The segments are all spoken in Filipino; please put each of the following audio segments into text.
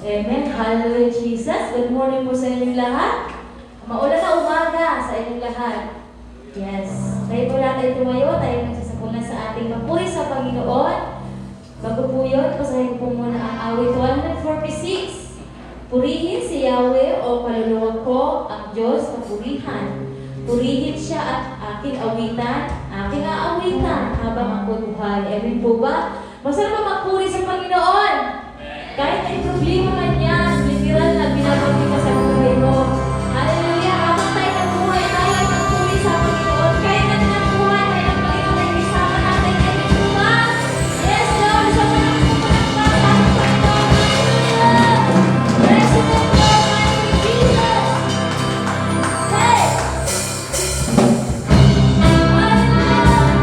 Amen. Hallelujah, Jesus. Good morning po sa inyong lahat. Maulan na umaga sa inyong lahat. Yes. Tayo po natin tumayo. Tayo nagsasapunan sa ating papuri sa Panginoon. Bago po yun, pasahin ko po muna ang awit 146. Purihin si Yahweh o kaluluwa ko ang Diyos na purihan. Purihin siya at aking awitan, aking aawitan habang ako buhay. Amen po ba? Masarap magpuri sa Panginoon. Kahit may problema man yan, literal na binabagi ka sa buhay mo. Hallelujah! Habang tayo nagbuhay, tayo ay magpuri sa Panginoon. Kahit na nagbuhay, tayo ng Panginoon ay isama natin. Amen po ba? Yes, Lord! Sa Panginoon po nagpapasok sa Panginoon. Hallelujah! Bless you, Lord! Mighty Jesus! Hey! Hallelujah!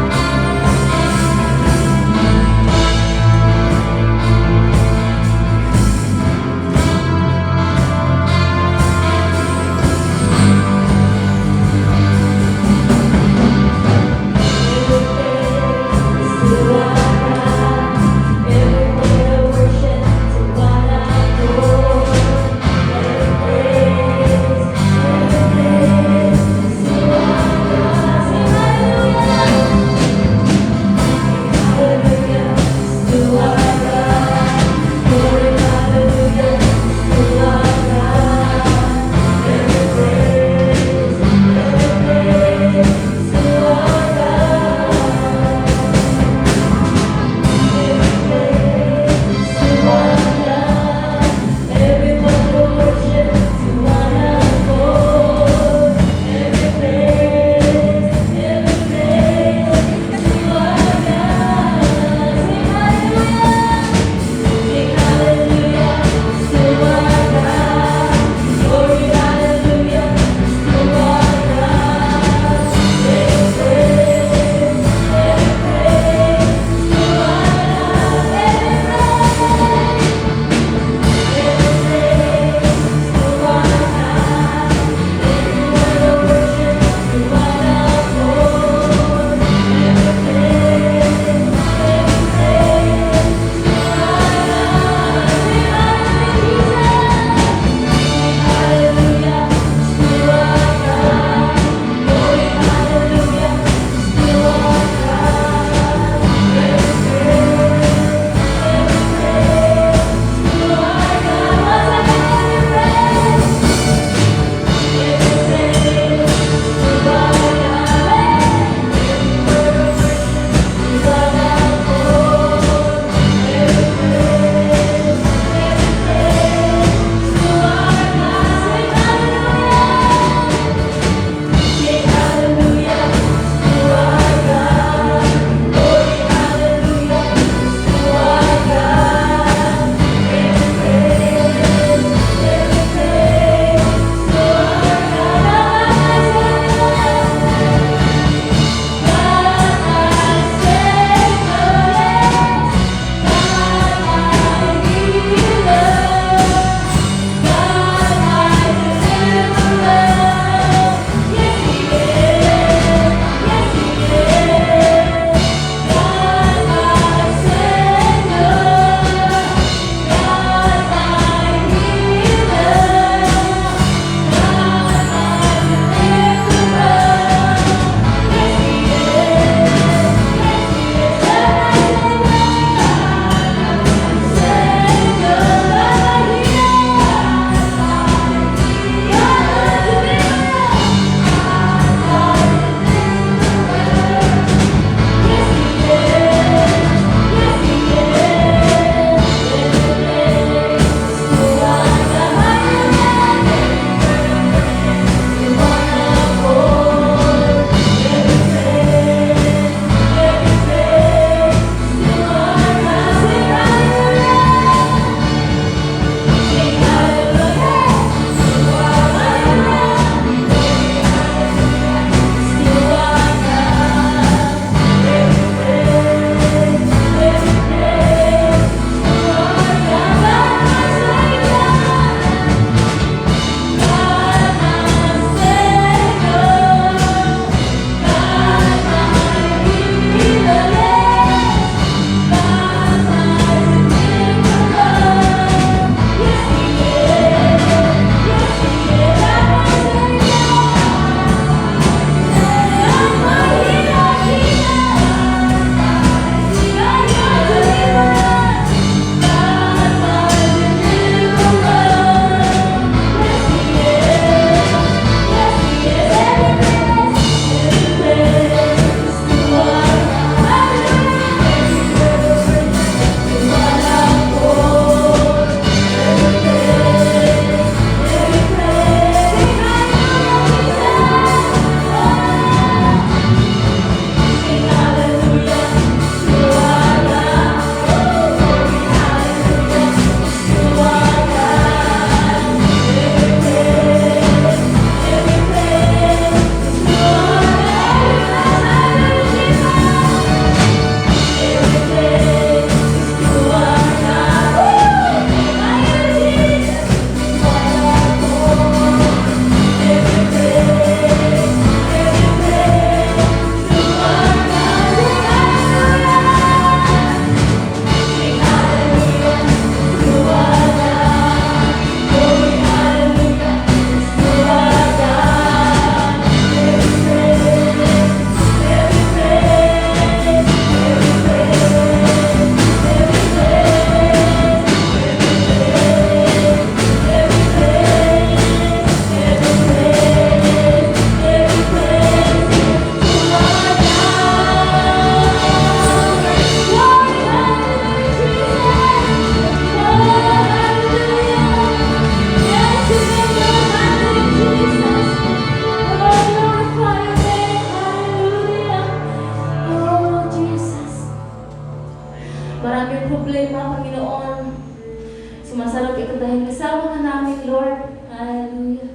Hallelujah.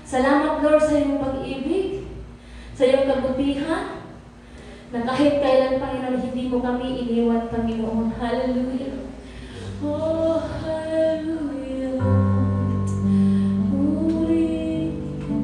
Salamat, Lord, sa iyong pag-ibig, sa iyong kabutihan, na kahit kailan, Panginoon, hindi mo kami iniwan, Panginoon. Hallelujah. Oh, hallelujah. Puri ka.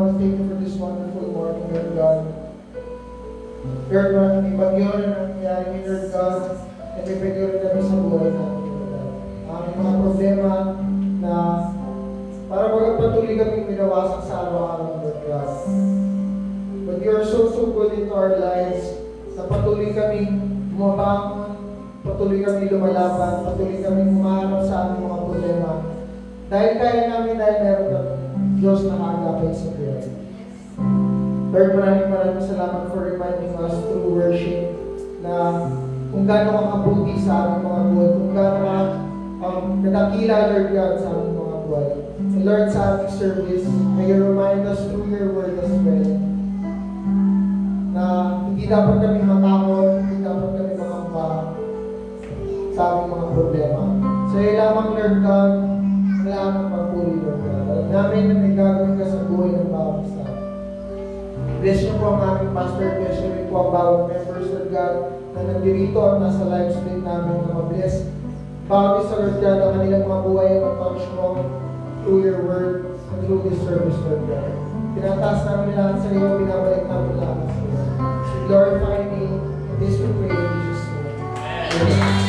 we thank you for this wonderful morning, Lord God. Lord, maraming bagyo na nangyayari ngayon, Lord God, at may bagyo rin kami sa buhay namin, Lord God. Aming mga problema na para magpatuloy kami minawasak sa araw-araw, Lord God. But you are so good into our lives na patuloy kami bumabangon, patuloy kami lumalaban, patuloy kami humaharap sa aming mga problema. Dahil kaya namin, dahil meron kami Diyos na kaagapay sa buhay. Lord, maraming salamat for reminding us through worship na kung gaano ka kabuti sa aming mga buhay, kung gaano ka kadakila, Lord God, sa aming mga buhay. And Lord, sa aming service, may you remind us through your word as well na hindi dapat kami matakot, hindi dapat kami makamba sa aming mga problema. So, yun lamang, Lord God, kailangan magpapuri, Lord God. Alam namin na may gagawin ka sa buhay ng bawat isa. Bless niyo po ang aming pastor, bless niyo rin po ang bawat members, Lord God, na nandirito at nasa live stream namin na mag-bless. Bawat isa, Lord God, ang kanilang mga buhay at touch mo through your word and through this service, Lord God. Tinataas namin lahat sa iyo, binabalik namin lahat sa iyo. We glorify me, and this we pray in Jesus' name. Amen.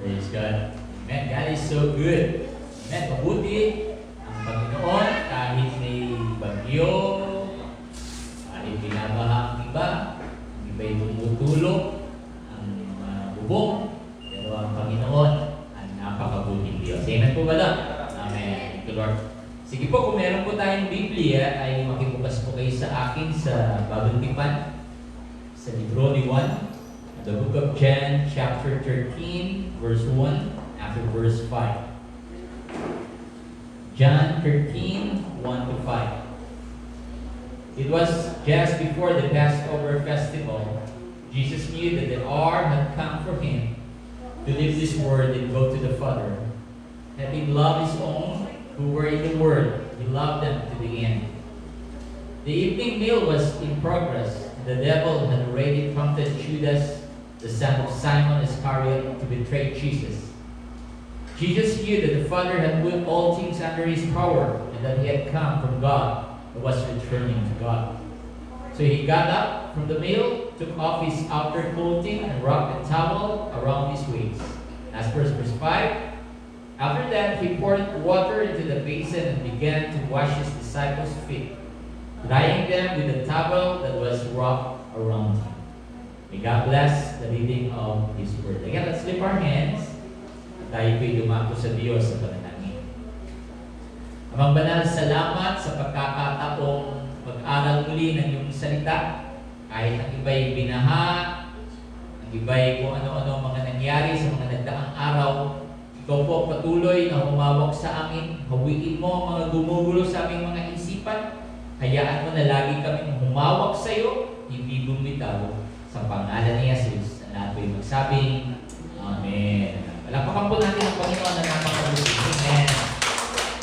Praise God. Amen. God is so good. Amen. Mabuti ang Panginoon kahit may bagyo, kahit binabaha ang iba, ang iba'y tumutulog, ang bubong, pero ang Panginoon ang napakabuting Diyos. Amen po ba lang? Amen. Thank you, Lord. Sige po, kung meron po tayong Biblia, ay makibukas po kayo sa akin sa Bagong Tipan, sa libro ni Juan, the book of John, chapter 13, verse 1, after verse 5. John 13, 1 to 5. It was just before the Passover festival. Jesus knew that the hour had come for him to leave this world and go to the Father. Having loved his own who were in the world, he loved them to the end. The evening meal was in progress. The devil had already prompted Judas, the son of Simon Iscariot, to betray Jesus. Jesus knew that the Father had put all things under his power and that he had come from God and was returning to God. So he got up from the meal, took off his outer clothing, and wrapped a towel around his waist. As per verse 5, after that he poured water into the basin and began to wash his disciples' feet, drying them with a towel that was wrapped around him. May God bless the reading of His Word. Again, let's lift our hands. Tayo po'y dumako sa Diyos sa panalangin. Amang banal, salamat sa pagkakataong mag-aral muli ng iyong salita. Kahit ang iba'y binaha, ang iba'y kung ano-ano mga nangyari sa mga nagdaang araw, ikaw po patuloy na humawak sa amin. Hawiin mo ang mga gumugulo sa aming mga isipan. Hayaan mo na lagi kaming humawak sa iyo, hindi bumitaw. Sa pangalan ni Jesus, na lahat po'y magsabing, Amen. Palapakan po natin ang Panginoon na napakabuti. Amen.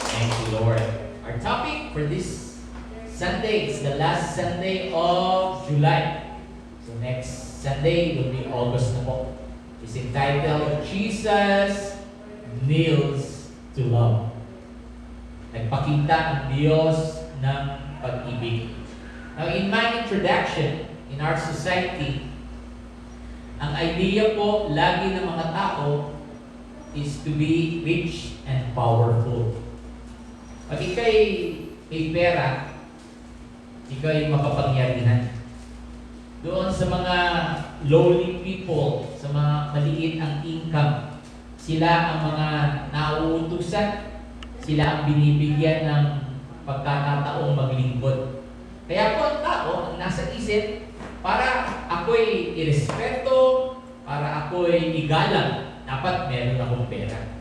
Thank you, Lord. Our topic for this Sunday is the last Sunday of July. So next Sunday will be August na po. It's entitled, Jesus Kneels to Love. Nagpakita ang Diyos ng pag-ibig. Now, in my introduction, in our society, ang idea po lagi ng mga tao is to be rich and powerful. Pag ikay may pera, ikaw ay makapangyarihan. Doon sa mga lowly people, sa mga maliit ang income, sila ang mga nauutusan, sila ang binibigyan ng pagkakataong maglingkod. Kaya po ang tao, ang nasa isip, para ako'y irespeto, para ako'y igalang, dapat meron akong pera.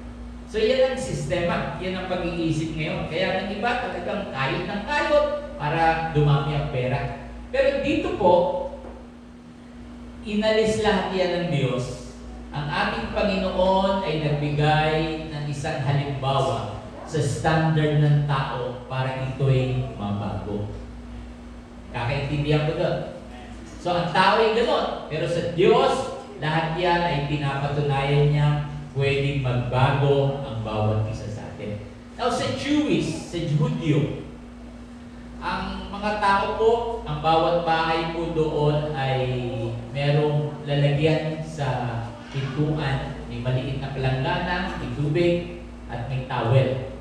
So yan ang sistema, yan ang pag-iisip ngayon. Kaya ng iba talagang kayod ng kayod para dumami ang pera. Pero dito po, inalis lahat yan ng Diyos. Ang ating Panginoon ay nagbigay ng isang halimbawa sa standard ng tao para ito'y mabago. Kakaintindihan ko doon. So ang tao ay gano'n. Pero sa Diyos, lahat yan ay pinapatunayan niya pwedeng magbago ang bawat isa sa atin. Now sa Jewish, sa Judyo, ang mga tao po, ang bawat bahay po doon ay merong lalagyan sa pintuan, may maliit na palanggana, may tubig, at may towel.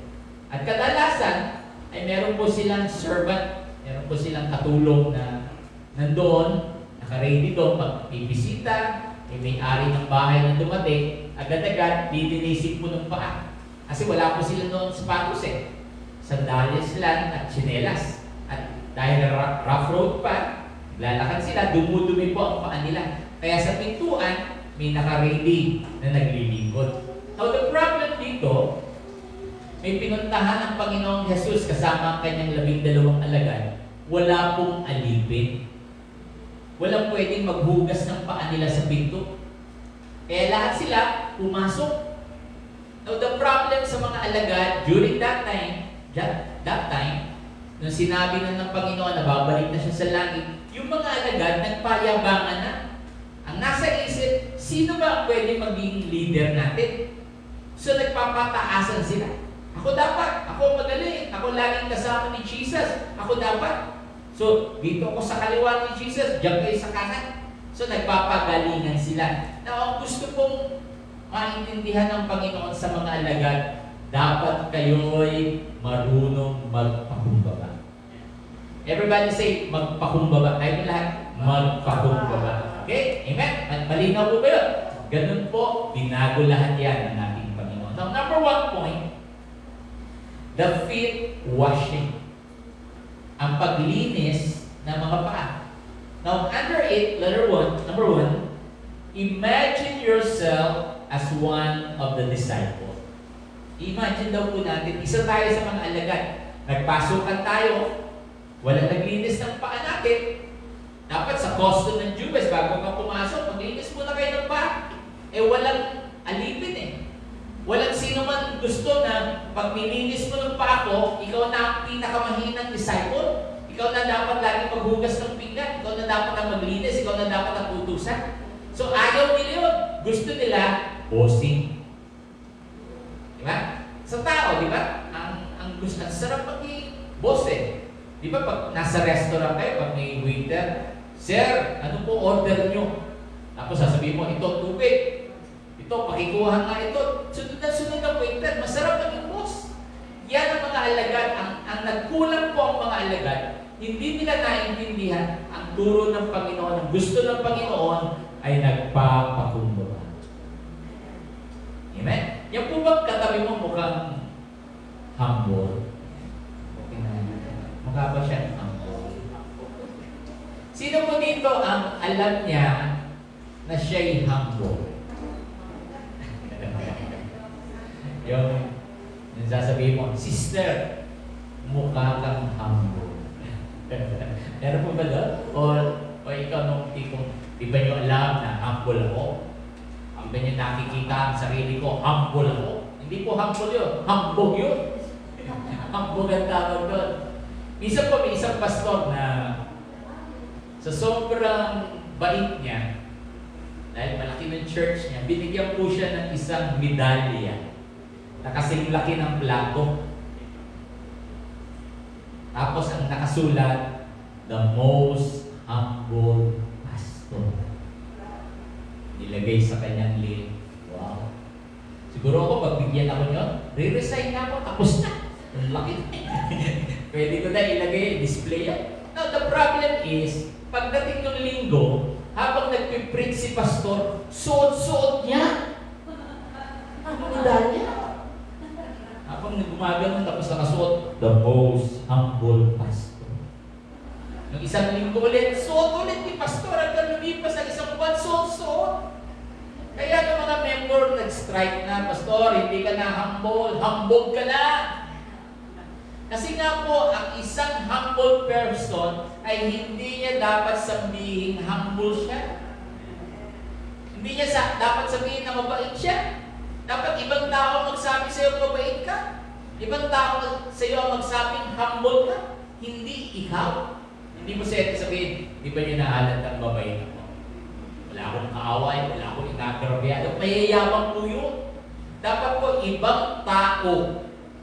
At kadalasan ay meron po silang servant, meron po silang katulong na nandoon, naka-ready doon, pag bibisita, may-ari ng bahay na dumating, agad-agad, didinisig po ng paa. Kasi wala po sila noon sapatos eh. Sandalias lang at tsinelas. At dahil rough road pa, lalakad sila, dumudumi po ang paa nila. Kaya sa pintuan, may naka-ready na naglilingkod. Now the problem dito, may pinuntahan ang Panginoong Jesus kasama ang kanyang 12 alagad. Wala pong alipin. Walang pwedeng maghugas ng paa nila sa pinto. Kaya lahat sila pumasok. Now the problem sa mga alagad during that time, nung sinabi na ng Panginoon na babalik na siya sa langit, yung mga alagad nagpayabangan na. Ang nasa isip, sino ba ang pwede maging leader natin? So nagpapataasan sila. Ako dapat, ako magaling, ako laging kasama ni Jesus, ako dapat. So dito ako sa kaliwa ni Jesus, diyan kayo sa kanan. So nagpapagalingan sila. Now ang gusto pong maintindihan ng Panginoon sa mga alagad, dapat kayo'y marunong magpakumbaba. Everybody say, magpakumbaba. Tayo lahat, magpakumbaba. Okay? Amen? Malinaw po ba yun? Ganun po, binago lahat yan ng ating Panginoon. Now, number 1 point, the feet washing. Ang paglinis ng mga paa. Now, under it, number 1, imagine yourself as one of the disciples. Imagine daw po natin, isa tayo sa mga alagad. Nagpasukan tayo, walang naglinis ng paa natin. Dapat sa custom ng Jews, bago ka pumasok, maglinis muna kayo ng paa. Eh walang alipin eh. Walang sino man gusto na pag nilinis mo ng paa ko, ikaw na ang pinakamahinang disciple. Ikaw na dapat lagi maghugas ng pinggan. Ikaw na dapat ang maglinis. Ikaw na dapat ang utusan. So ayaw nila yun. Gusto nila bossing. Diba? Sa tao, diba? Ang gusto, ang sarap maging boss eh. Diba pag nasa restaurant kayo, pag may waiter, Sir, ano po order nyo? Tapos sasabihin mo, ito tubig. Ito, pakikuha nga ito. Sunod na sunod ang waiter. Masarap maging boss. Yan ang mga alagad. Ang nagkulang po ang mga alagad, hindi nila naintindihan ang turo ng Panginoon. Ang gusto ng Panginoon ay nagpapakumbaba. Amen? Yan po ba katabi mo mukhang humble? Okay na. Mukha ba siya humble? Sino po dito ang alam niya na siya'y humble? yung sasabihin mo, Sister, mukha kang humble. Meron po ba doon? O ikaw nung tipong, di ba nyo alam na humble ako? Ang ba nyo nakikita ang sarili ko, humble ako? Hindi po humble yun, hambog yun. Hambog ang tawag doon. Minsan po may isang pastor na sa sobrang bait niya, dahil malaki ng church niya, binigyan po siya ng isang medalya na kasing laki ng plato. Tapos ang nakasulat, the most humble pastor. Nilagay sa kanyang link. Wow. Siguro ako, pagbigyan ako nyo, re-resign na ako, tapos na. Ang laki. Pwede ko na ilagay, display yan. Now, Now, the problem is, pagdating ng linggo, habang nagpipreach si pastor, suot-suot niya. Ang medalya. Habang nagumagano, tapos nakasuot, the most humble pastor. Nung isang linggo ulit, suot ulit ni pastor, hanggang lumipas ang isang buwan, suot-suot. Kaya ng mga member nag-strike na, pastor, hindi ka na humble, hambog ka na. Kasi nga po, ang isang humble person ay hindi niya dapat sabihin humble siya. Hindi niya dapat sabihin na mabait siya. Dapat ibang tao magsabi sa iyo mabait ka. Ibang tao sa iyo magsabing humble ka. Hindi ikaw. Hindi mo sa sabihin, di ba niyo naalat ang mabait ako? Wala akong kaaway, wala akong inagrabyado. Mayayabang po yun. Dapat po ibang tao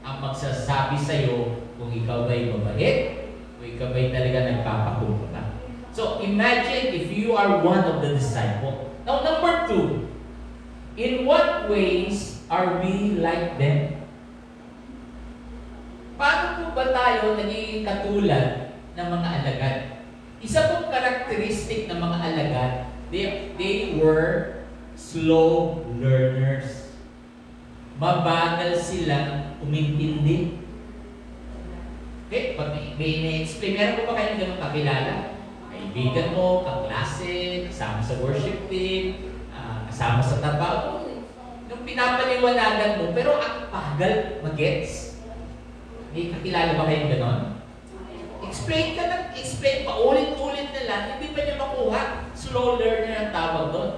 ang magsasabi sa iyo kung ikaw ba'y mabait o ikaw ba'y talaga nagpapakumbaba. So, imagine if you are one of the disciples. Now, number 2, in what ways are we like them? Paano po ba tayo naging katulad ng mga alagad? Isa pong karakteristik ng mga alagad, they were slow learners. Mabagal silang umintindi. Okay, pag may ina-explain, meron po ba kayong ganun kakilala? Kaibigan mo, kaklase, kasama sa worship team, kasama sa trabaho. Nung pinapaliwanagan mo, pero ang bagal mag-gets. May kakilala ba kayong ganun? Explain ka ng explain, paulit-ulit na lang, hindi pa niya makuha. Slow learner ang tawag doon.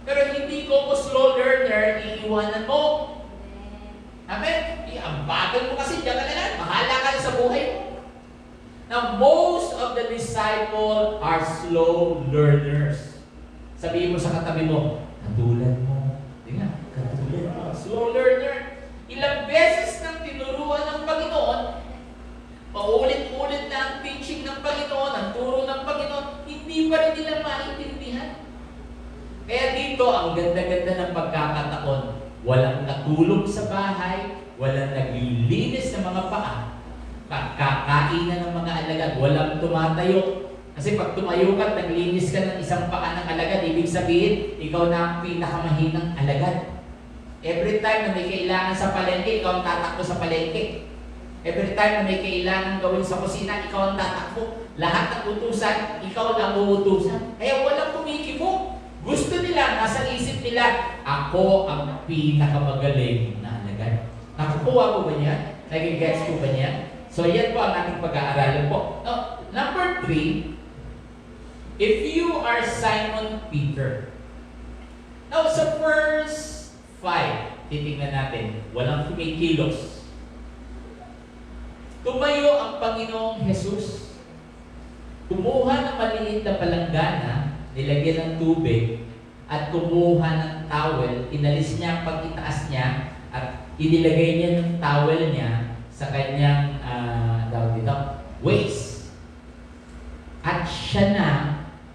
Pero hindi ko slow learner, iiwanan mo. Amen? Ang bagal mo kasi, diyan ka na lang. Bahala ka na sa buhay mo. Now, most of the disciples are slow learners. Sabihin mo sa katabi mo, katulad mo. Tingnan, katulad mo. Slow learner. Ilang beses nang tinuruan ng Panginoon, paulit-ulit na ang teaching ng Panginoon, ang turo ng Panginoon, hindi pa rin nila maintindihan. Kaya dito, ang ganda-ganda ng pagkakataon, walang natulog sa bahay, walang naglilinis ng mga paa, pagkakainan ng mga alagad, walang tumatayo. Kasi pag tumayo ka, naglinis ka ng isang paa ng alagad, ibig sabihin, ikaw na ang pinakamahinang alagad. Every time na may kailangan sa palengke, ikaw ang tatakbo sa palengke. Every time na may kailangan gawin sa kusina, ikaw ang tatakbo. Lahat ng utusan, ikaw lang uutusan. Kaya walang kumikibo. Gusto nila, nasa isip nila, ako ang pinakamagaling na alagad. Nakukuha po ba niya? Nagigets po ba niya? So yan po ang ating pag-aaralan po. Now, number 3, if you are Simon Peter. Now sa verse 5, titingnan natin, walang kumikilos. Tumayo ang Panginoong Jesus. Kumuha ng maliit na palanggana, nilagyan ng tubig, at kumuha ng towel, inalis niya ang pag-itaas niya, at inilagay niya ng towel niya sa kanyang waist. At siya na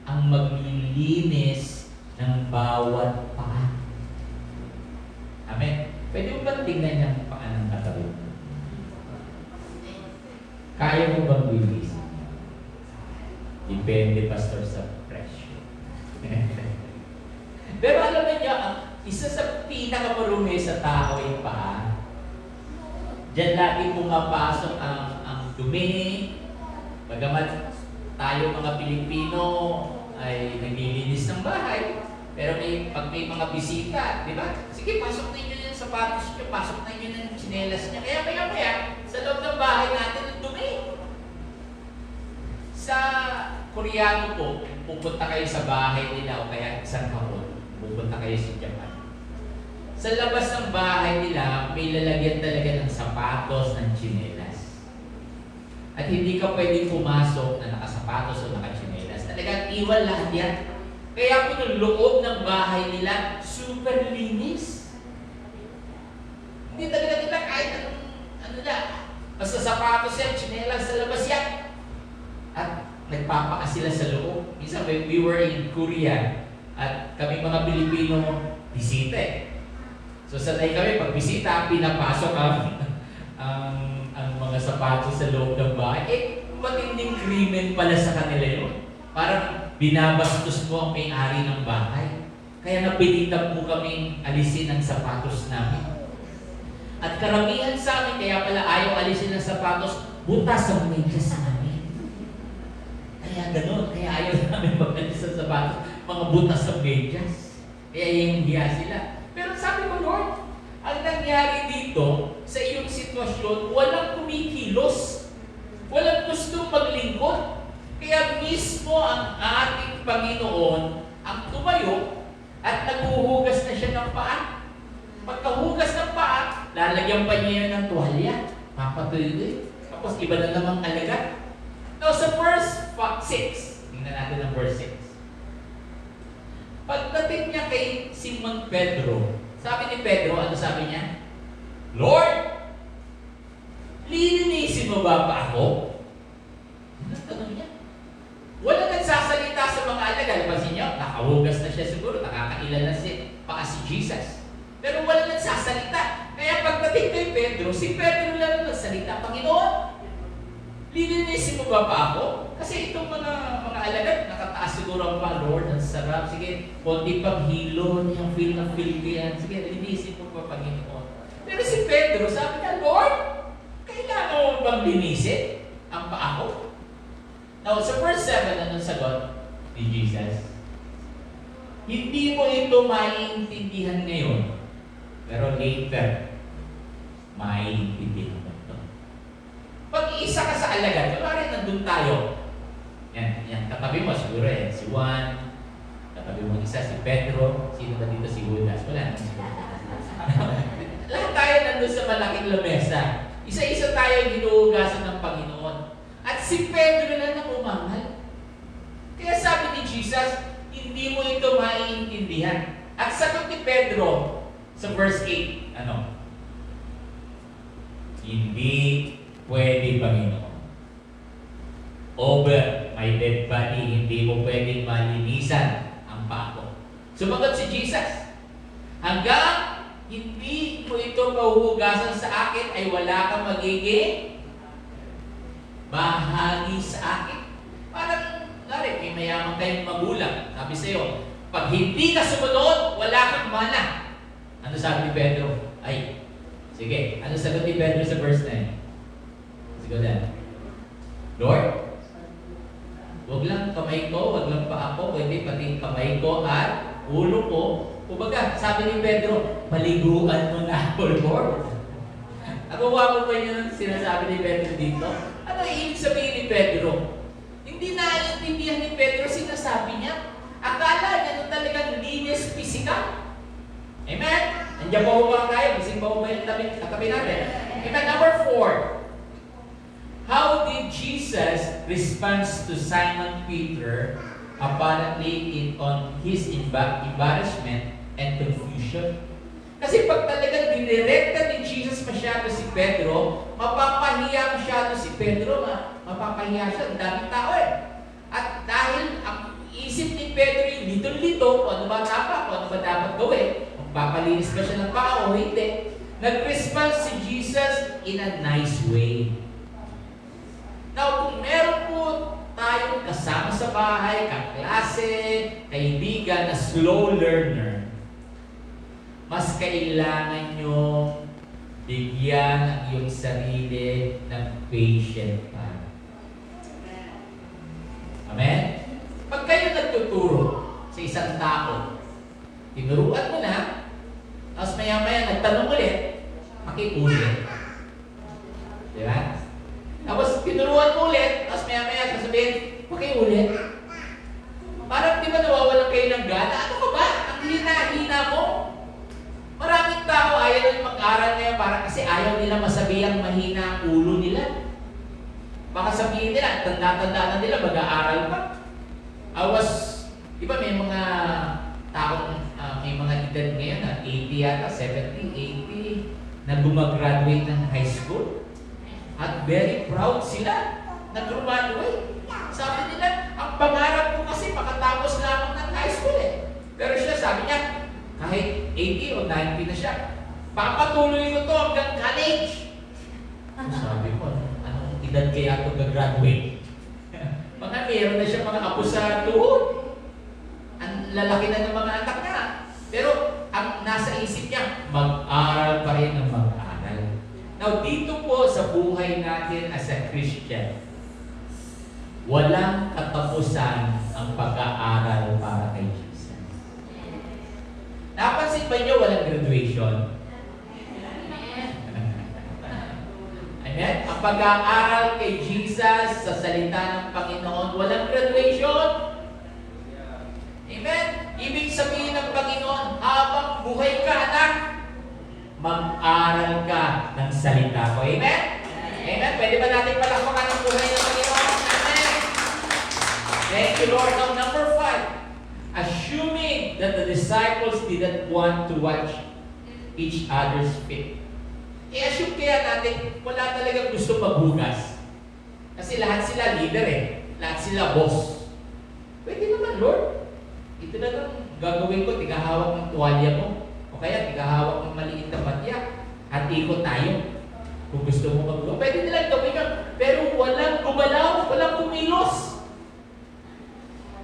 ang maglilinis ng bawat paa. Amen. Pwede mo ba tingnan niya ang paa ng katabi? Kaya mo bang linis? Depende, pastor, sa presyo. Pero alam niyo, isa sa pinakamarumi sa tao ay paa. Diyan lagi pumapasok ang dumi. Bagamat tayo mga Pilipino ay naglilinis ng bahay, pero pag may mga bisita, di ba? Sige, pasok na inyo yung sapatos nyo, pasok na inyo yung tsinelas niya. Kaya maya, sa loob ng bahay natin ang dumi. Sa Koreano po, pupunta kayo sa bahay nila o kaya isang hapon, pupunta kayo sa Japan. Sa labas ng bahay nila, may lalagyan talaga ng sapatos, ng tsinelas. At hindi ka pwedeng pumasok na nakasapatos o nakatsinelas. Talagang iwan lahat yan. Kaya po yung loob ng bahay nila, super linis. Hindi talaga nila kahit ano na. Basta sapatos yan, tsinelas sa labas yan. At nagpapaka sila sa loob. Minsan, we were in Korea at kami mga Pilipino, bisita eh. So sanay kami, pag bisita, pinapasok ang mga sapatos sa loob ng bahay. matinding krimen pala sa kanila yun. Parang binabastos mo ang may-ari ng bahay. Kaya napilitan mo kaming alisin ang sapatos namin. At karamihan sa amin, kaya pala ayaw alisin ang sapatos, butas ang medyas namin. Kaya ganun, kaya ayaw namin mag-alis ang sapatos, mga butas ang medyas. Kaya yung hiya sila. Pero sabi ko, Lord, ang nangyari dito, sa iyong sitwasyon, walang kumikilos. Walang gustong maglingkod. Kaya mismo ang ating Panginoon ang tumayo at naghuhugas na siya ng paa. Pagkahugas ng paa, lalagyan pa niya yun ng tuwalya. Papatuloy. Tapos iba na namang alaga. Now sa verse 6, tingnan natin ang verse 6. Pagdating niya kay Simon Pedro, sabi ni Pedro, ano sabi niya? Lord, lilinisin mo ba pa ako? Ano tanong niya? Wala nagsasalita sa mga alaga. Napansin niyo, nakahugas na siya siguro, nakakailan na paa si Jesus. Pero wala nagsasalita. Kaya pagdating kay Pedro, si Pedro lang nagsalita, Panginoon, lilinisin mo ba pa ako? Kasi itong mga alagad, nakataas siguro ang pa, Lord, ang sarap. Sige, konti pang hilo, yung feel ng feel ko yan. Sige, linisin mo pa, Panginoon. Pero si Pedro, sabi niya, Lord, kailangan mo bang linisin ang paa ko? Now, sa verse 7, anong sagot ni Jesus? Hindi mo ito maiintindihan ngayon, pero later, maiintindihan mo ito. Pag isa ka sa alagad, kunwari nandun tayo, yan, katabi mo, siguro si Juan, katabi mo isa, si Pedro, sino ba dito si Judas? Wala. Lahat tayo nandun sa malaking lamesa. Isa-isa tayo ginuugasan ng Panginoon. At si Pedro na umangal. Kaya sabi ni Jesus, hindi mo ito maiintindihan. At sagot ni Pedro sa verse 8, ano? Hindi pwede, Panginoon. Over my dead body, hindi mo pwedeng malinisan ang paa ko. Sumagot si Jesus, hanggang hindi mo ito mahuhugasan sa akin, ay wala kang magiging bahagi sa akin. Parang, may mayaman kayong magulang. Sabi sa'yo, pag hindi ka sumunod, wala kang mana. Ano sabi ni Pedro? Ay, sige. Ano sagot ni Pedro sa verse 9? Sige na. Lord, huwag lang kamay ko, huwag lang paa ko, kundi pati kamay ko at ulo ko. Kumbaga, sabi ni Pedro, paliguan mo na ako, Lord. Nakuha mo ba yun ang sinasabi ni Pedro dito? Ano ibig sabihin ni Pedro? Hindi naiintindihan ni Pedro sinasabi niya. Akala niya nung talagang linis physical. Amen? Nandiyan ba ba tayo? Bising ba ba yung katabi natin? Amen. Number 4. How did Jesus respond to Simon Peter apparently on his embarrassment and confusion? Kasi pag talagang dinirekta ni Jesus masyado si Pedro, mapapahiya masyado si Pedro, mapapahiya siya, ang daming tao eh. At dahil ang isip ni Pedro yung litong-lito, kung ano ba dapat gawin, magpapalinis ba siya ng paa o hindi, nag-respond si Jesus in a nice way. Now, kung meron po tayong kasama sa bahay, kaklase, kaibigan na slow learner, mas kailangan nyo bigyan ang iyong sarili ng patient pa. Amen? Pag kayo nagtuturo sa isang tao, tinuruan mo na, tapos maya-maya nagtanong ulit, makiulit. Di ba? Tapos tinuruan mo ulit, tapos maya-maya sasabihin, makiulit. Parang di ba nawawalan kayo ng gana? Ano ka ba? Ang hina-hina mo. Maraming tao ayaw nila mag-aral ngayon para kasi ayaw nila masabihang mahina ang ulo nila. Baka sabihin nila, tanda-tanda na nila, mag-aaral pa. Di ba may mga taong, may mga edad ngayon na 80 yata, 70, 80, na gumagraduate ng high school. At very proud sila na graduate. Sabi nila, ang pangarap ko kasi makatapos lamang ng high school eh. Pero siya sabi niya, kahit 80 o 90 na siya, papatuloy ko to hanggang college. Sabi ko, anong edad kaya ito gagraduate? Mga meron na siya mga apo sa tuhod. Ang lalaki na ng mga anak niya. Pero ang nasa isip niya, mag-aral pa rin ng mag-aral. Now, dito po sa buhay natin as a Christian, walang katapusan ang pag-aaral para kay Jesus. Napansin ba niyo walang graduation? Amen? Ang pag-aaral kay Jesus sa salita ng Panginoon, walang graduation. Amen? Ibig sabihin ng Panginoon, habang buhay ka, anak, mag-aral ka ng salita ko. Amen? Amen? Pwede ba natin palakpakan ang buhay ng Panginoon? Amen? Thank you, Lord. Now, number 5, assuming that the disciples didn't want to watch each other's feet. I-assume kaya natin, wala talagang gusto maghugas. Kasi lahat sila leader lahat sila boss. Pwede naman, Lord. Ito na lang gagawin ko, tigahawak ng tuwalya mo. O kaya tigahawak ng maliit na batya. Hati ko tayo. Kung gusto mo magluto, pwede nilang gawin yun. Pero walang gumalaw, walang kumilos.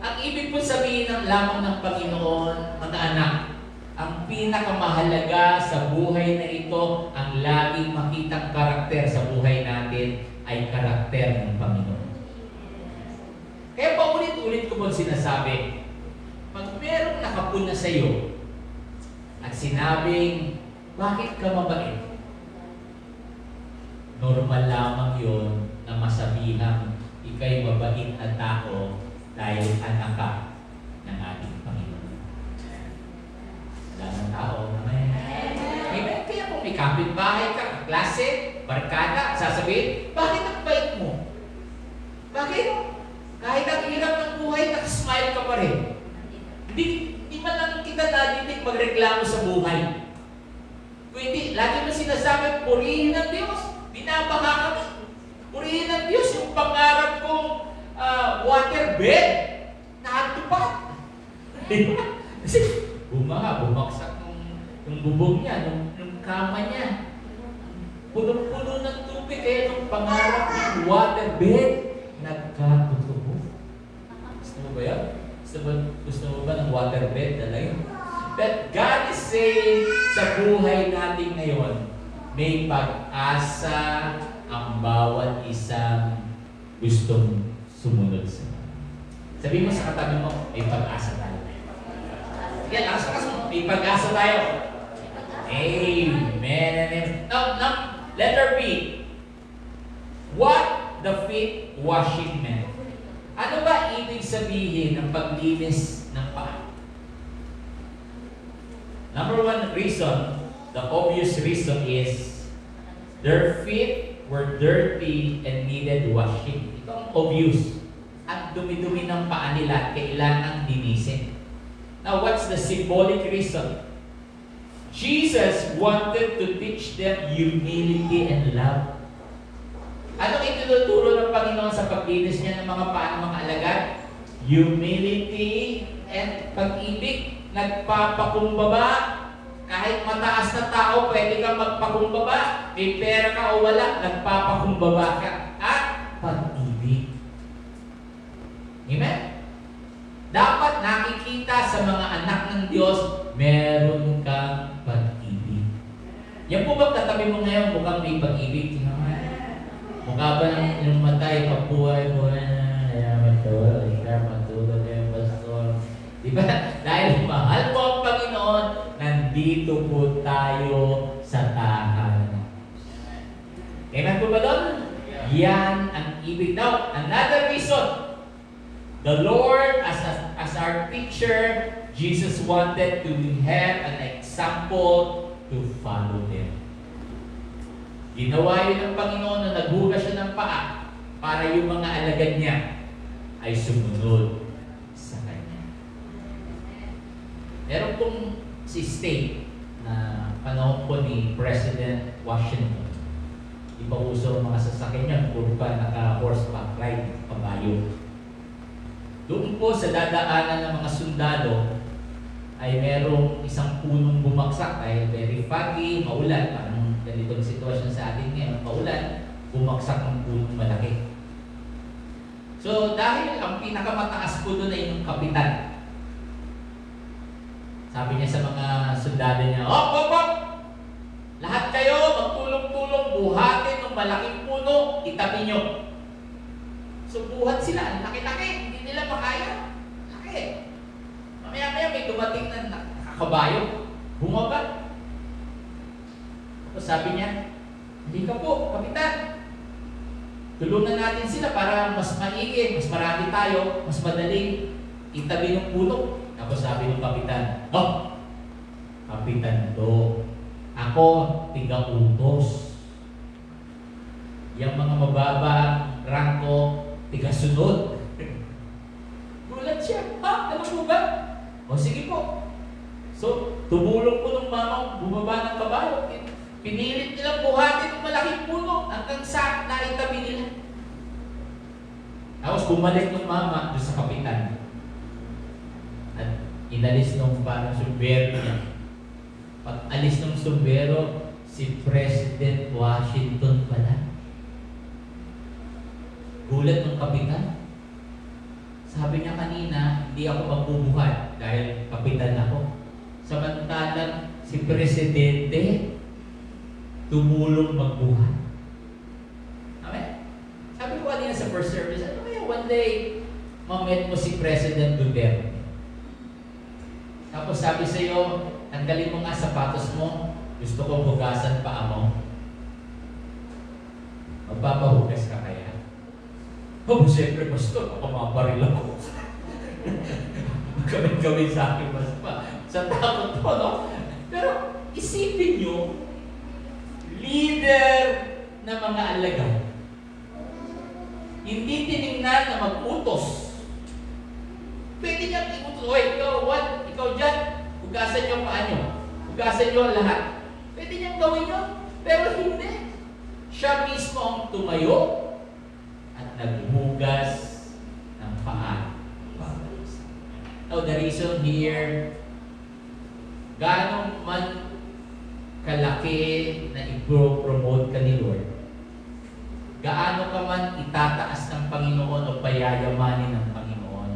Ang ibig po sabihin ng lamang ng Panginoon, mga anak, ang pinakamahalaga sa buhay na ito, ang laging makitang karakter sa buhay natin ay karakter ng Panginoon. Kaya paulit-ulit ko po sinasabi, pag merong nakapuna sa iyo at sinabing, bakit ka mabait? Normal lamang yon na masabihan, ikay mabait na tao dahil anak ka ng ating Panginoon. Wala ng tao, amen. Amen. Kaya kung may kapitbahay ka, klase, barkada, sasabihin, bakit ang bait mo? Bakit? Kahit ang hirap ng buhay, nakasmile ka pa rin. Hindi man lang kita nadinig magreklamo sa buhay. Kung hindi, lagi mo sinasabi, purihin ng Diyos. Binabaha kami. Purihin ng Diyos yung pangarap kong waterbed na atupad. Kasi bumaksak yung bubong niya, yung kama niya. Puno-puno ng tubig, kaya yung pangarap ng waterbed, nagkatutubo. Gusto mo ba yan? Gusto mo ba ng waterbed na lang? That God is saying sa buhay natin ngayon, may pag-asa ang bawat isang gustong sumunod sa Kanya. Sabihin mo sa katabi mo, may pag-asa tayo. Yan, lakas mo, may pag-asa tayo. Amen. Now, letter B. What the feet washing meant. Ano ba ibig sabihin ng paglinis ng paa? Number one reason, the obvious reason is their feet were dirty and needed washing. Ito ang obvious. At dumi-dumi ng paa nila, kailangang linisin. Now, what's the symbolic reason? Jesus wanted to teach them humility and love. Anong itinuturo ng Panginoon sa paglinis niya ng mga paa ng mga alagad? Humility and pag-ibig. Nagpapakumbaba. Kahit mataas na tao, pwede kang magpakumbaba. May pera ka o wala, nagpapakumbaba ka. At pag-ibig. Amen? Dapat nakikita sa mga anak ng Diyos, meron kang pag-ibig. Yan po ba katabi mo ngayon, mukhang may pag-ibig? Mukha ba ng matay, pagbuhay mo na, kaya matulog yung pastor. Diba? Dahil mahal mo ang Panginoon, nandito po tayo sa tahanan. Amen po ba doon? Yan ang ibig. Now, another reason. The Lord, as our teacher, Jesus wanted to have an example to follow them. Ginawa yun ng Panginoon na naghugas siya ng paa para yung mga alagad niya ay sumunod sa Kanya. Meron pong si state na panahon po ni President Washington. Iba uso ang mga sasakyan niya, puro pa naka-horseback ride, pabayo. Doon po sa dadaanan ng mga sundalo ay merong isang punong bumagsak ay very foggy, maulan, parang ganitong sitwasyon sa atin ngayon, maulan. bumagsak ng punong malaki. So, dahil ang pinakamataas po doon ay yung kapitan. Sabi niya sa mga sundalo niya, "Op! Lahat kayo, magtulong-tulong, buhatin ng malaking puno, itabi niyo." So, buhat sila, ang laki-laki, hindi nila makaya. Laki. Mamaya-maya may dumating na nakakabayo. Bumaba. Tapos sabi niya, "Halika po, kapitan. Tulungan natin sila para mas maigi, mas marami tayo, mas madaling itabi ng puno." Tapos sabi ng kapitan, "Oh, kapitan to. Ako, tiga-utos. Yung mga mababang rangko, tiga-sunod." Gulat siya, "Ha? Ano po ba?" "O sige po." So, tumulong po ng mama, bumaba ng kabayo. Pinilit nilang buhatin ng malaking puno hanggang sa naitabi nila. Tapos bumalik ng mama doon sa kapitan. At inalis nung parang sombrero niya. Pag alis ng sombrero, si President Washington pala. Gulat ng kapitan. Sabi niya kanina, hindi ako magbubuhat dahil kapitan ako. Samantalang si Presidente tumulong magbuhat. Amen? Sabi ko kanina sa first service, ano kaya one day mamit mo si President Duterte? Tapos sabi sa iyo, tanggalin mo nga sapatos mo, gusto ko hugasan paa mo. Magpapahugas ka kaya? Oh, siyempre, pastor, ako mabaril ako. Gawin sa akin, mas pa. Sa takot po, no? Pero isipin nyo, leader na mga alagad, hindi tinignan na mag-utos. Pwede niyang i-utos, "Oy, ikaw dyan, hugasan niyo ang paa niyo. Hugasan niyo ang lahat." Pwede niyang gawin yun, pero hindi. Siya mismo ang tumayo at naghugas ng paa. Now, the reason here, gaano man kalaki na i-promote ka ni Lord, gaano ka man itataas ng Panginoon o payayamanin ng Panginoon,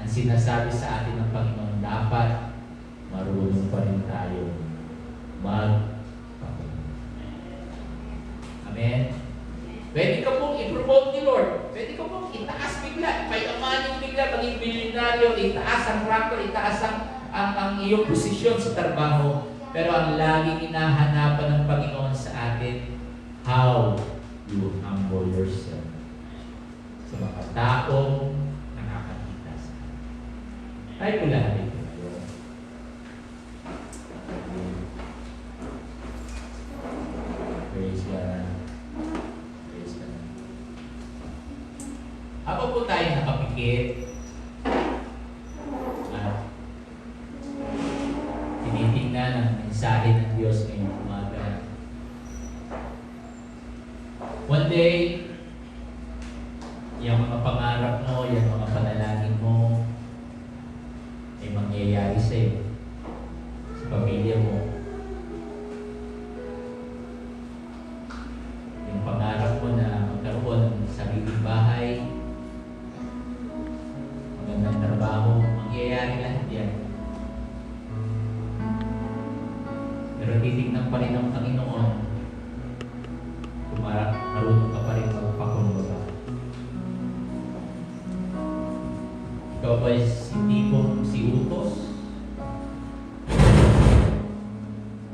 ang sinasabi sa atin ng Panginoon, dapat marunong pa rin tayo magpakumbaba. Amen? Pwede ka pong i-promote ni Lord. Pwede ka pong itaas bigla, payamanin bigla, maging bilyonaryo, itaas ang rango, itaas ang iyong posisyon sa trabaho. Pero ang laging hinahanapan ng Panginoon sa atin, how you humble yourself sa mga taong nakakakita sa atin. Tayo po lahat ito. Praise God. Praise God. Habang po tayo nakapikit, tinitingnan ang mensahe ng Diyos ngayong umaga. One day, yung mga pangarap mo, yung mga panalangin mo, ay mangyayari sa iyo, sa pamilya mo. Yung pangarap mo na magkaroon ng sariling bahay, magandang trabaho, mangyayari lahat yan. Pero titignan pa rin ng Panginoon kung marunong ka pa rin magpakumbaba. Ikaw ba hindi mo si utos?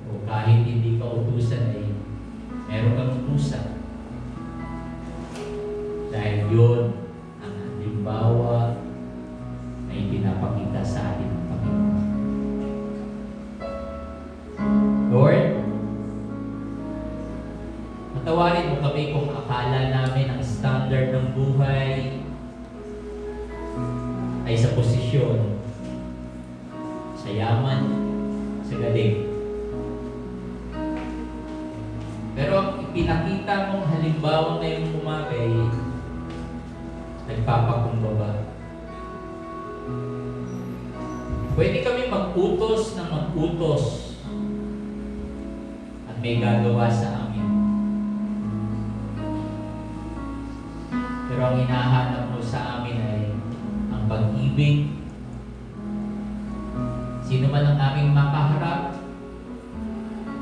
O kahit hindi ka utusan ay meron kang utusan. Dahil yun ang halimbawa na ipinapakita sa atin ng Panginoon. Lord, patawarin mo kami kung akala namin ang standard ng buhay ay sa posisyon, sa yaman, sa galing. Pero ang ipinakita mong halimbawa ngayong umaga ay nagpapakumbaba. Pwede kami mag-utos ng mag-utos at may gagawa sa amin. ang hinahanap mo sa amin ay ang pag-ibig. Sino man ang aming makaharap,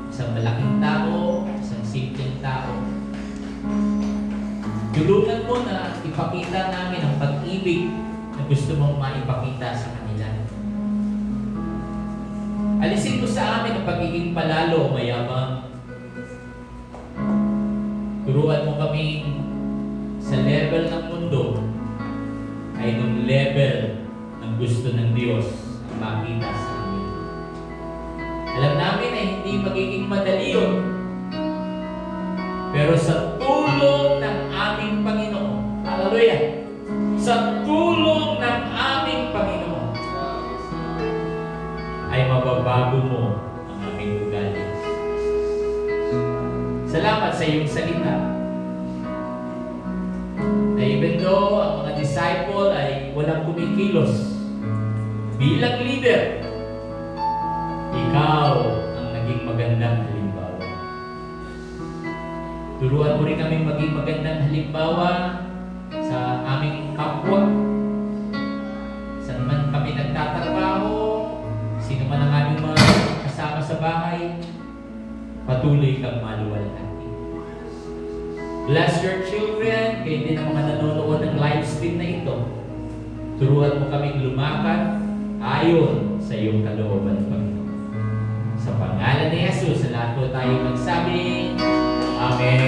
isang malaking tao, isang simpleng tao, tulungan mo na ipakita namin ang pag-ibig na gusto mong maipakita sa kanila. Alisin mo sa amin ang pagiging palalo o mayabang. Turuan mo kami sa level ng mundo ay nung level ng gusto ng Diyos ang makita sa amin. Alam namin na hindi magiging madali yun. Pero sa tulong ng aming Panginoon, hallelujah, sa tulong ng aming Panginoon, ay mababago mo ang aming ugali. Salamat sa iyong salita. Na even though ang mga disciple ay walang kumikilos, bilang leader, ikaw ang naging magandang halimbawa. Turuan mo rin kami maging magandang halimbawa sa aming kapwa. Saan man kami nagtatrabaho, sino man ang aming mga kasama sa bahay, patuloy kang maluwalhati. Bless your children, kayo din ang mga nanonood ng live stream na ito. Turuan mo kaming lumakad ayon sa iyong kalooban, Panginoon. Sa pangalan ni Jesus, sa lahat po tayo magsabi, Amen.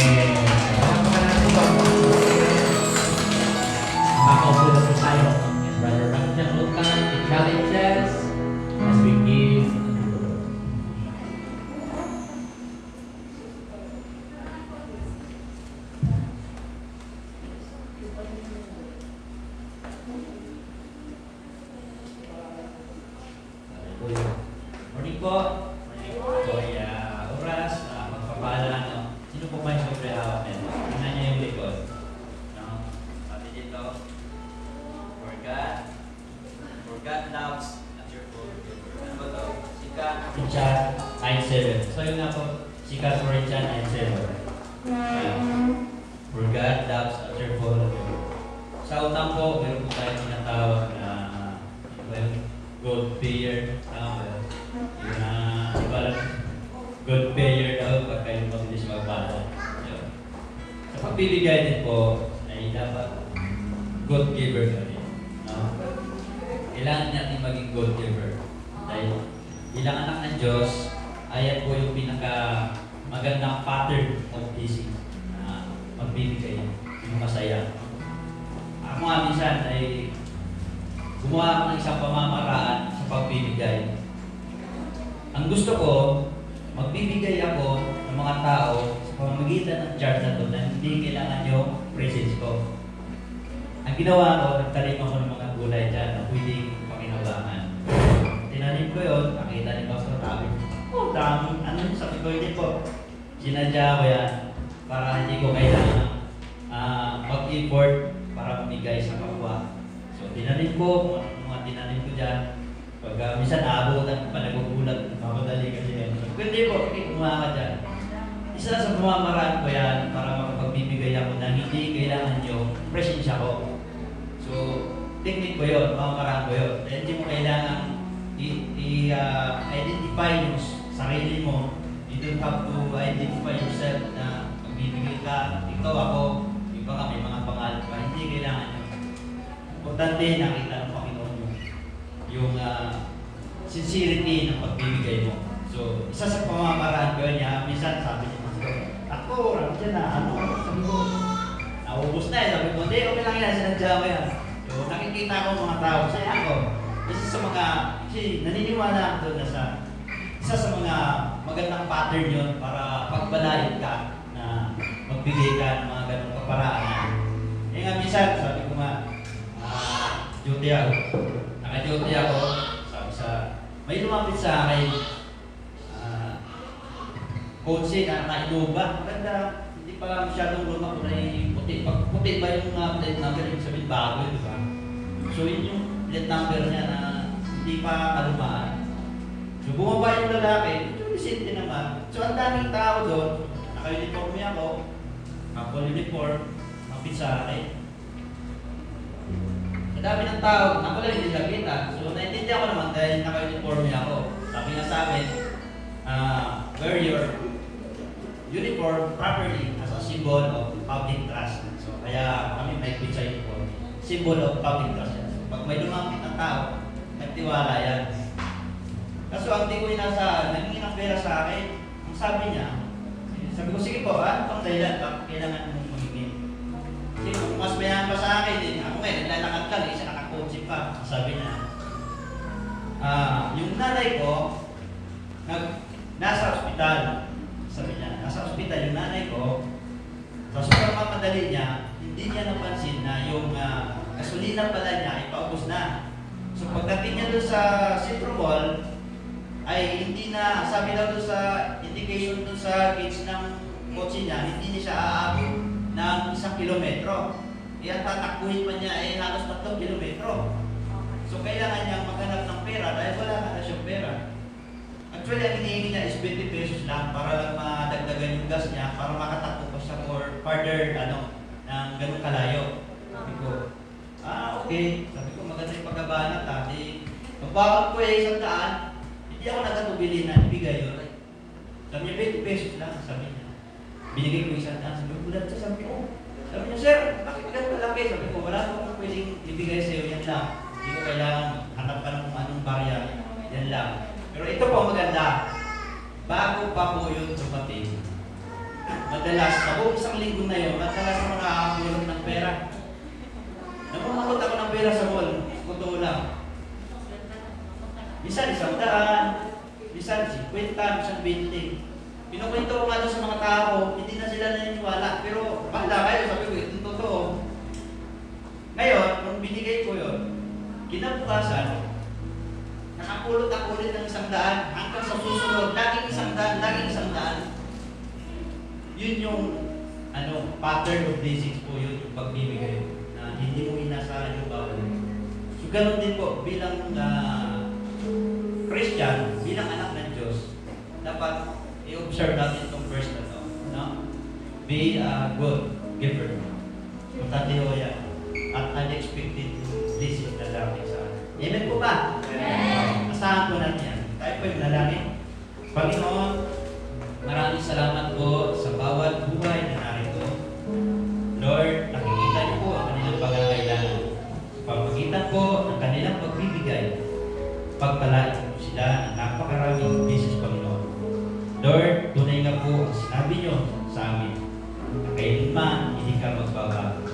Makaupo na po tayo. And Brother Ramjan will come to challenges as we give. Morning po. So, oras, magpapala, no? Sino po ba yung sobre hawak nito? Tingnan niya yung likod. No? Sabi dito, for God loves at your full. Ano ba ito? Sika, Richard 9:7. So, yun nga po, Sika for Richard 9:7. For God loves at your full. Sa utang po, meron po tayo tinatawag na good payer. Good payer daw pag kayo mabilis magbata. Sa pagbibigay din po, ay dapat good giver ka rin. No? Kailangan natin maging good giver. Dahil bilang anak ng Diyos, ayan po yung pinaka magandang pattern of blessing na magbibigay, yung masaya. Ako nga minsan ay gumawa ako ng isang pamamaraan sa pagbibigay. Ang gusto ko, magbibigay ako ng mga tao sa pamamagitan ng chart na ito na hindi kailangan yung presence ko. Ang ginawa ko, nagtanim ako ng mga gulay dyan na pwedeng pakinabangan. Tinanim ko yun, nakita ni Pastor Rabi. Oh, dami. Ano yun? Sabi ko, hindi po. Sinadya ko yan para hindi ko kailangan mag-import para bumigay sa kapwa. So, tinanim ko, mga tinanim ko dyan. Pag minsan naabutan pa nagugulat, mamadali kasi yan. So, hindi po, kumuha ka dyan. Isa sa pamamaraan ko yan para makapagbibigay ako na hindi kailangan yung presensya ko. So, technique ko yun, pamamaraan ko yun. Dahil hindi mo kailangan i-identify yung sarili mo. You don't have to identify yourself na magbibigay ka, ikaw ako, iba ka, may mga pangalan pa. Hindi kailangan yun. Importante, nakita ng Panginoon yung sincerity ng pagbibigay mo. So, isa sa pamamaraan ko niya, minsan sabi niya, ako, rami dyan na, sabi ko, naubos na sabi ko, hindi, okay lang yan, sinadya mo yan. So, nakikita ko mga tao, saya ako. Isa sa mga, kasi naniniwala ako doon na isa sa mga magandang pattern yun para pagbalayan ka na magbigay ka ng mga ganong kaparaan. Eh nga minsan, sabi ko nga, duty ako. Naka-duty ako, sabi may lumapit sa akin, kotse na nainuba. Maganda, hindi pa masyadong lumang kulay puti. Pag puti ba yung plate number, yung sabihin bago yun, di ba? So yun yung plate number niya na hindi pa kalumaan. So bumaba yung lalaki, ito recente naman. So ang daming tao doon, naka-uniform niya ako, couple uniform, mapit sa akin. Ang dami ng tao, ako lang hindi lapitan. So, naintindihan ko naman dahil naka-uniforme ako. Sabi nga sa amin, wear your uniform properly as a symbol of public trust. So, kaya kami may quit sa uniform. Symbol of public trust yan. So, pag may lumapit ng tao, nagtiwala yan. Kaso ang di ko inasa, nangingin ng pera sa akin. Ang sabi niya, sabi ko, sige po, ano pang dahilan? Bakit kailangan mong humingi? Kasi kung mas mayaman pa sa akin, ako ngayon, naglalakad lang, isa nakakotse pa. Sabi niya, yung nanay ko, nasa ospital. Sabi niya, nasa ospital yung nanay ko, sa sobrang mamadali niya, hindi niya napansin na yung gasolina pala niya ay paubos na. So pagdating niya doon sa Centro Mall, ay hindi na, sabi daw doon sa indication doon sa gauge ng kotse niya, hindi niya siya aabot ng 1 kilometro. Kaya tatakbuhin pa niya ay halos 3 kilometro. So kailangan niyang maghanap ng pera dahil wala na siyang pera. Actually, ang hinihingi niya is 20 pesos lang para lang madagdagan yung gas niya para makatakbo pa siya for further, ng ganun kalayo. Sabi ko, okay. Sabi ko, maganda yung pagkabanat ha. Magbakot ko 100, hindi ako nagkatubili na ibigay yun. Sabi niya, 20 pesos lang, sabi niya. Binigay ko 100, sabi ko, bulat siya, sabi ko, sabi niya, sir, bakit ganun kalaki? Sabi ko, wala akong pwedeng ibigay sa'yo, yan lang. Hindi ko kailangan hanap ka ng kung anong barya, yan lang. Pero ito po maganda, bago pa po yun dumating, madalas, sa buong 1 linggo na yun, madalas ako nakakabulong ng pera. Namumakot ako ng pera sa mall, totoo lang. Minsan 100, minsan 50, minsan 20. Pinukwento ko nga doon sa mga tao, hindi na sila naniniwala. Pero bahala kayo, sabi ko, ito totoo. Ngayon, nung binigay ko yun, kinabukasan, nakapulot ako ulit ng 100 hanggang sa susunod, laging 100, laging 100. Yun yung pattern of blessings po yun, yung pagbibigay na hindi mo inasahan yung bawal. So ganun din po bilang Christian, bilang anak ng Diyos, dapat i-observe natin itong verse na to. No? Be a good giver. Importante ho yan. At unexpected blessings na darating sa atin. Amen po ba? Amen. Asahan po natin yan. Tayo po yung nalangin. Panginoon, maraming salamat po sa bawat buhay na narito. Lord, nakikita niyo po ang kanilang pangangailangan. Sa pamagitan po ng kanilang pagbibigay, pagpalain po sila ng napakaraming beses, Panginoon. Lord, tunay nga po ang sinabi niyo sa amin na kailanman hindi ka magbabago.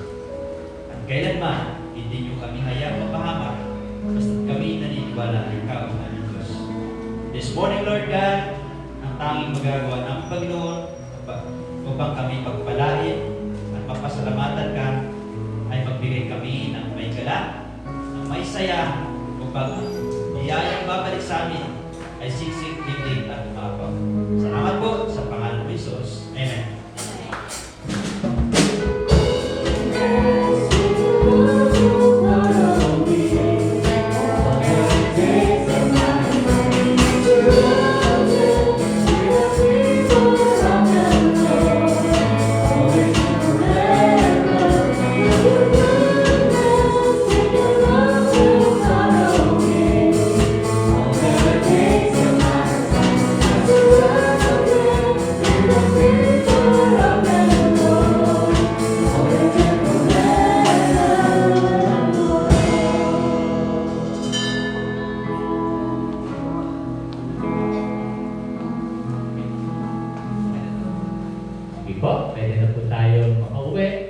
At kailanman hindi niyo kami hayang mapahamak basta kami naniniwala na ikaw ang aming Diyos. This morning, Lord God, ang tanging magagawa ng Panginoon upang kami pagpalain at mapasalamatan ka ay magbigay kami ng may galak, ng may saya upang biyayang babalik sa amin ay siksik, tiglig at umapaw. Salamat po sa pangalan ng Jesus. Amen. Sige po, pwede na po tayo makauwi.